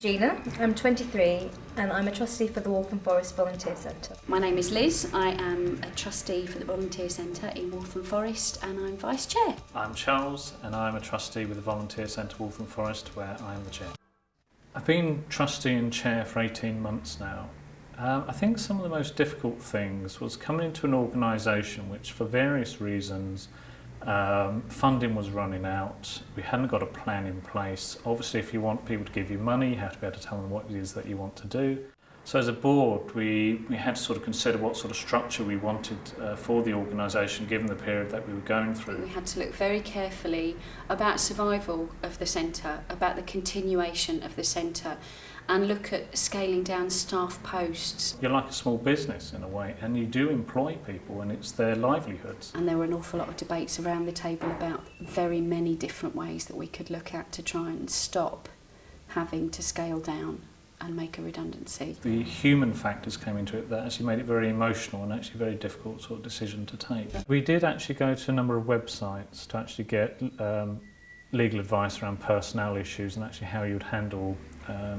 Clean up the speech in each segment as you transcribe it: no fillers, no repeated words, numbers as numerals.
Gina, I'm 23 and I'm a trustee for the Waltham Forest Volunteer Centre. My name is Liz. I am a trustee for the Volunteer Centre in Waltham Forest and I'm Vice Chair. I'm Charles and I'm a trustee with the Volunteer Centre Waltham Forest where I am the Chair. I've been trustee and chair for 18 months now. I think some of the most difficult things was coming into an organisation which for various reasons funding was running out, we hadn't got a plan in place. Obviously if you want people to give you money you have to be able to tell them what it is that you want to do. So as a board we had to sort of consider what sort of structure we wanted for the organisation given the period that we were going through. We had to look very carefully about survival of the centre, about the continuation of the centre, and look at scaling down staff posts. You're like a small business in a way and you do employ people and it's their livelihoods. And there were an awful lot of debates around the table about very many different ways that we could look at to try and stop having to scale down and make a redundancy. The human factors came into it that actually made it very emotional and actually very difficult sort of decision to take. We did actually go to a number of websites to actually get legal advice around personnel issues and actually how you would handle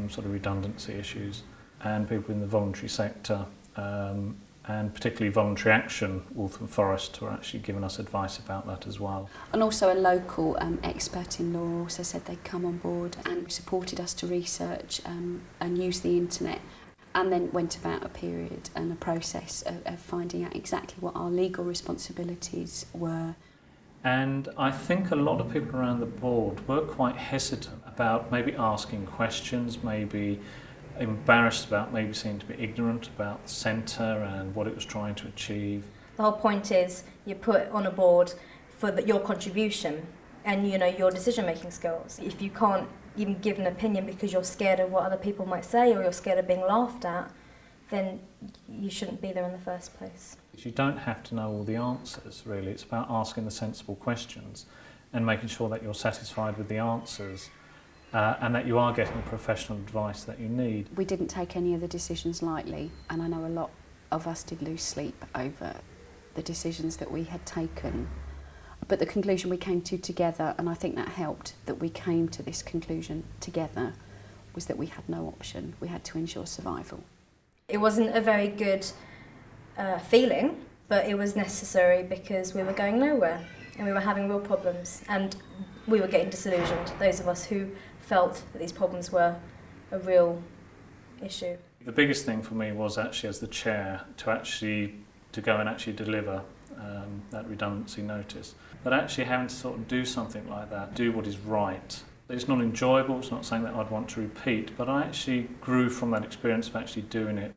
sort of redundancy issues, and people in the voluntary sector and particularly Voluntary Action Waltham Forest were actually giving us advice about that as well. And also a local expert in law also said they'd come on board and supported us to research and use the internet, and then went about a period and a process of finding out exactly what our legal responsibilities were. And I think a lot of people around the board were quite hesitant about maybe asking questions, maybe embarrassed about maybe seeming to be ignorant about the centre and what it was trying to achieve. The whole point is you're put on a board for your contribution and your decision-making skills. If you can't even give an opinion because you're scared of what other people might say or you're scared of being laughed at, then you shouldn't be there in the first place. You don't have to know all the answers, really. It's about asking the sensible questions and making sure that you're satisfied with the answers and that you are getting the professional advice that you need. We didn't take any of the decisions lightly, and I know a lot of us did lose sleep over the decisions that we had taken. But the conclusion we came to together, and I think that helped that we came to this conclusion together, was that we had no option. We had to ensure survival. It wasn't a very good feeling, but it was necessary because we were going nowhere and we were having real problems and we were getting disillusioned, those of us who felt that these problems were a real issue. The biggest thing for me was actually as the chair to go and actually deliver that redundancy notice. But actually having to sort of do something like that, do what is right. It's not enjoyable, it's not something that I'd want to repeat, but I actually grew from that experience of actually doing it.